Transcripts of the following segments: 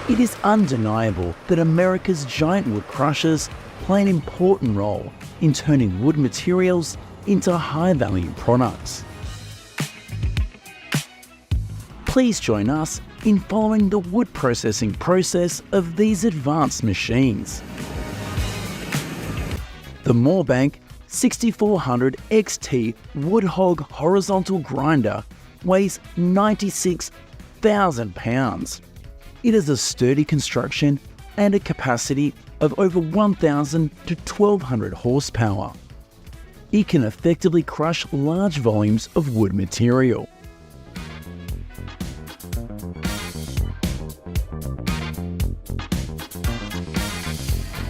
It is undeniable that America's giant wood crushers play an important role in turning wood materials into high-value products. Please join us in following the wood processing process of these advanced machines. The Moorbank 6400 XT Wood Hog horizontal grinder weighs 96,000 pounds. It has a sturdy construction and a capacity of over 1,000 to 1,200 horsepower. It can effectively crush large volumes of wood material.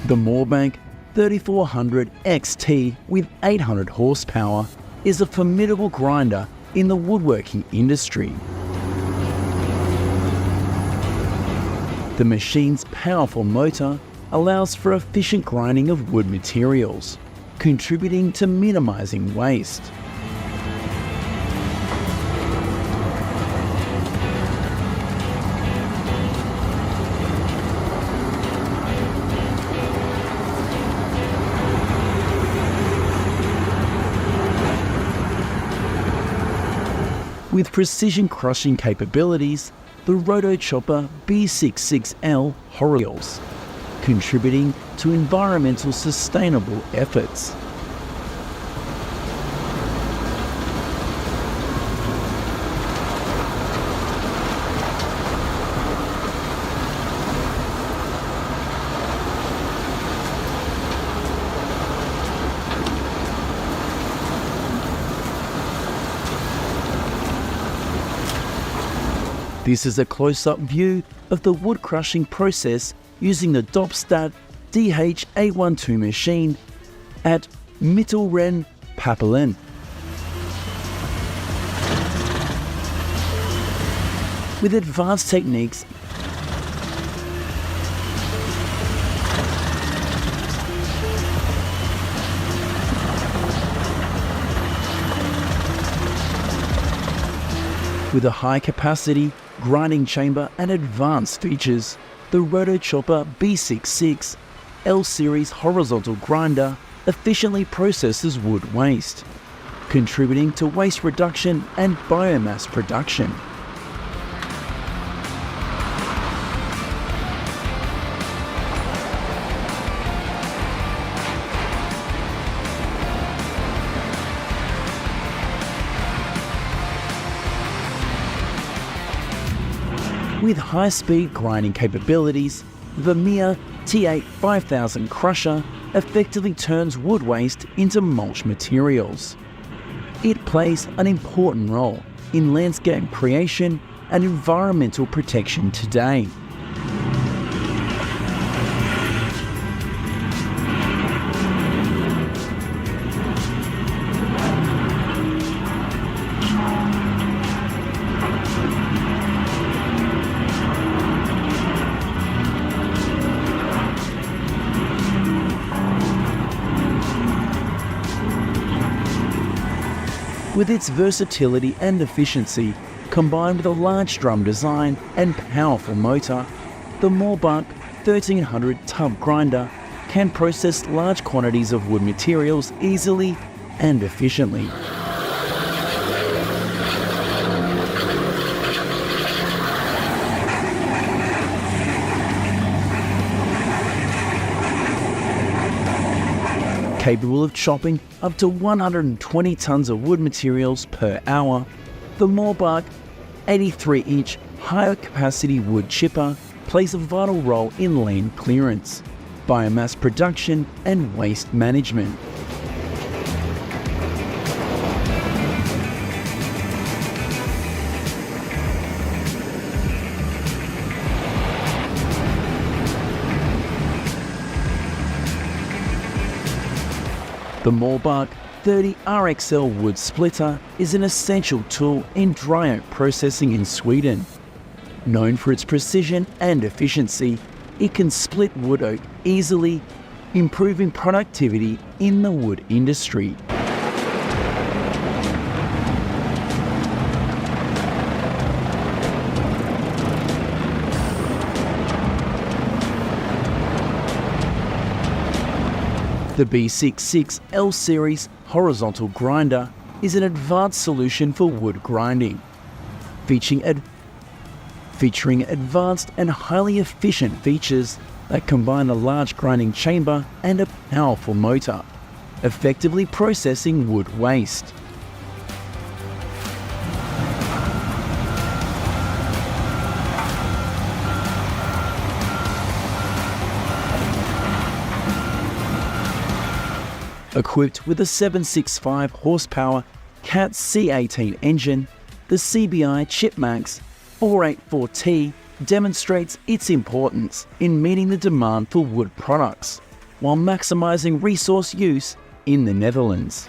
The Moorbank 3400 XT with 800 horsepower is a formidable grinder in the woodworking industry. The machine's powerful motor allows for efficient grinding of wood materials, contributing to minimizing waste. With precision crushing capabilities, the Rotochopper B66L horizontal, contributing to environmental sustainable efforts. This is a close-up view of the wood crushing process using the Dopstat DH812 machine at Mittelren, Papelen. With advanced techniques with a high capacity grinding chamber and advanced features, the Rotochopper B66 L Series horizontal grinder efficiently processes wood waste, contributing to waste reduction and biomass production. With high-speed grinding capabilities, the Vermeer T8 5000 crusher effectively turns wood waste into mulch materials. It plays an important role in landscape creation and environmental protection today. With its versatility and efficiency, combined with a large drum design and powerful motor, the Moorbank 1300 tub grinder can process large quantities of wood materials easily and efficiently. Capable of chopping up to 120 tons of wood materials per hour, the Moorbank 83-inch higher capacity wood chipper plays a vital role in land clearance, biomass production and waste management. The Moorbank 30 RXL wood splitter is an essential tool in dry oak processing in Sweden. Known for its precision and efficiency, it can split wood oak easily, improving productivity in the wood industry. The B66L series horizontal grinder is an advanced solution for wood grinding, featuring advanced and highly efficient features that combine a large grinding chamber and a powerful motor, effectively processing wood waste. Equipped with a 765 horsepower CAT C18 engine, the CBI Chipmax 484T demonstrates its importance in meeting the demand for wood products, while maximising resource use in the Netherlands.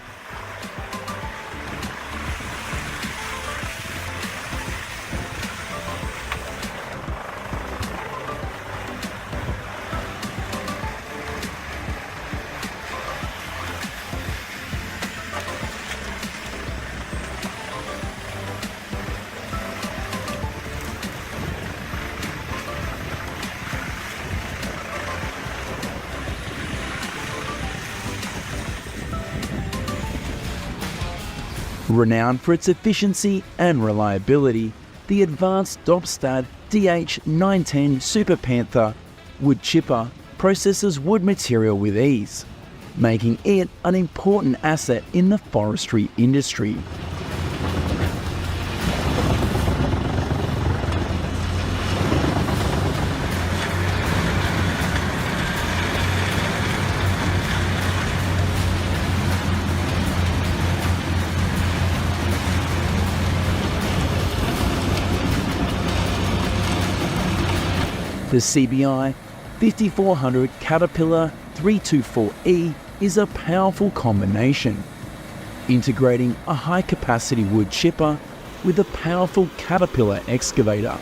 Renowned for its efficiency and reliability, the advanced Dobstad DH910 Super Panther wood chipper processes wood material with ease, making it an important asset in the forestry industry. The CBI 5400 Caterpillar 324E is a powerful combination, integrating a high-capacity wood chipper with a powerful Caterpillar excavator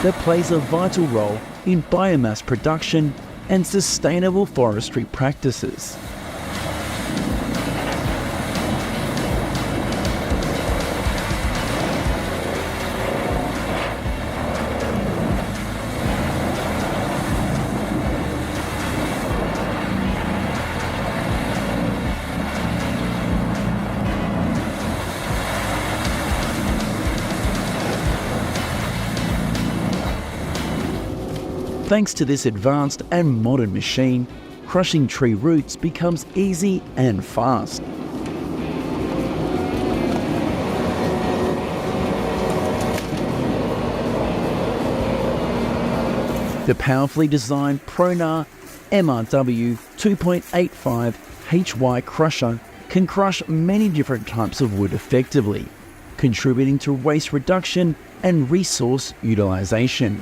that plays a vital role in biomass production and sustainable forestry practices. Thanks to this advanced and modern machine, crushing tree roots becomes easy and fast. The powerfully designed Pronar MRW 2.85 HY crusher can crush many different types of wood effectively, contributing to waste reduction and resource utilisation.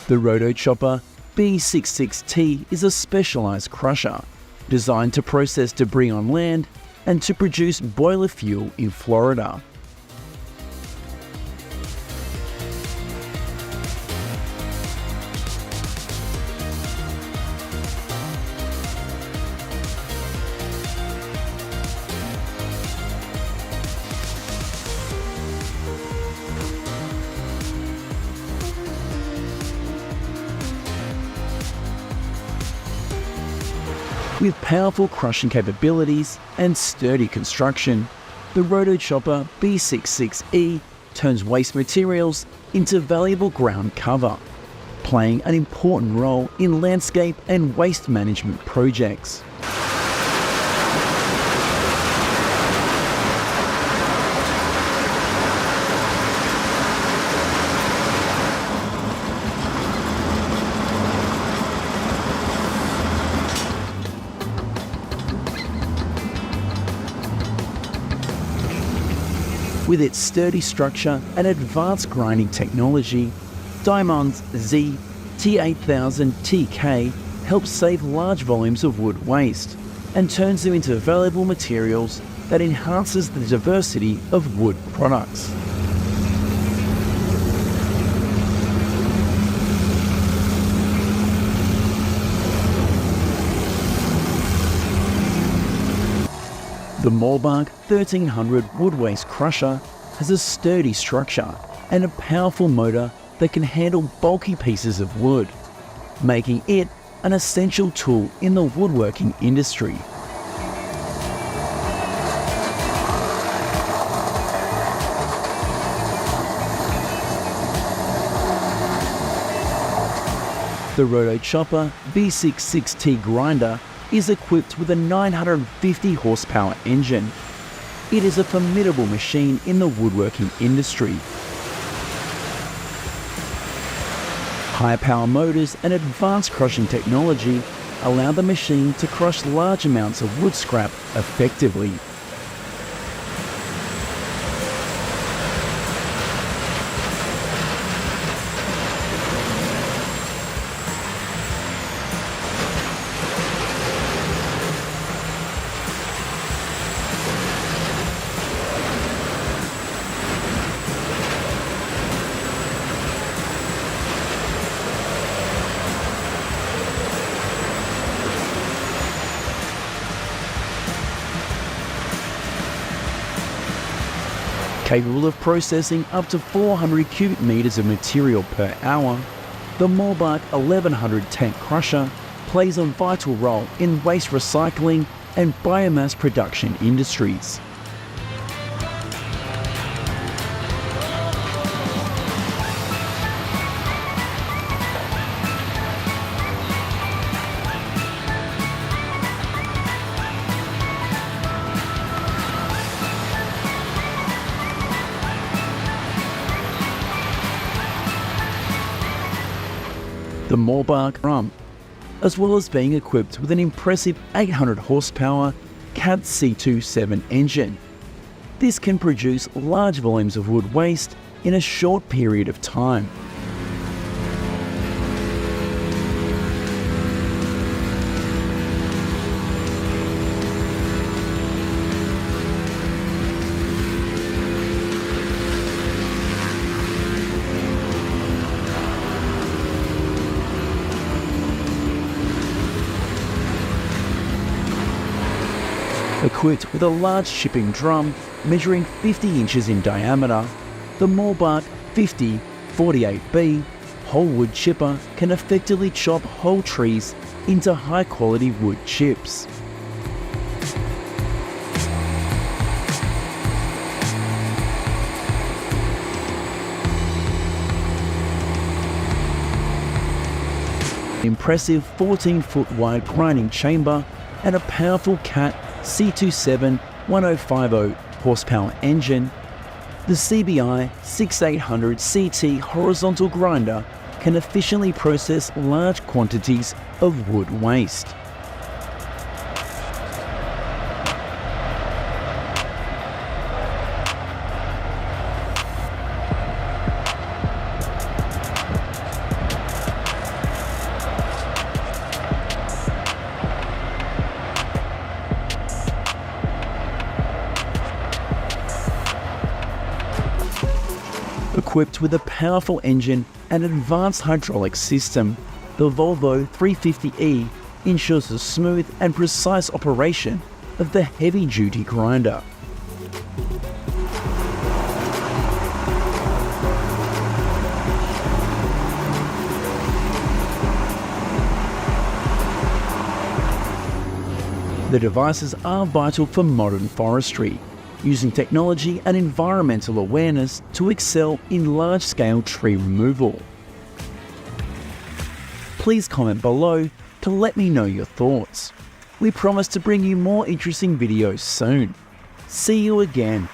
The Rotochopper B66T is a specialised crusher designed to process debris on land and to produce boiler fuel in Florida. With powerful crushing capabilities and sturdy construction, the Rotochopper B66E turns waste materials into valuable ground cover, playing an important role in landscape and waste management projects. With its sturdy structure and advanced grinding technology, Diamond's Z T8000 TK helps save large volumes of wood waste and turns them into valuable materials that enhances the diversity of wood products. The Moorbark 1300 wood waste crusher has a sturdy structure and a powerful motor that can handle bulky pieces of wood, making it an essential tool in the woodworking industry. The Rotochopper V66T grinder is equipped with a 950 horsepower engine. It is a formidable machine in the woodworking industry. High power motors and advanced crushing technology allow the machine to crush large amounts of wood scrap effectively. Capable of processing up to 400 cubic meters of material per hour, the Moorbark 1100 tank crusher plays a vital role in waste recycling and biomass production industries. The Moorbark drum, as well as being equipped with an impressive 800 horsepower Cat C27 engine. This can produce large volumes of wood waste in a short period of time. Equipped with a large chipping drum measuring 50 inches in diameter, the Moorbark 5048B whole wood chipper can effectively chop whole trees into high quality wood chips. Impressive 14-foot wide grinding chamber and a powerful Cat C27 1050 horsepower engine, the CBI 6800 CT horizontal grinder can efficiently process large quantities of wood waste. Equipped with a powerful engine and advanced hydraulic system, the Volvo 350e ensures the smooth and precise operation of the heavy-duty grinder. The devices are vital for modern forestry, using technology and environmental awareness to excel in large-scale tree removal. Please comment below to let me know your thoughts. We promise to bring you more interesting videos soon. See you again.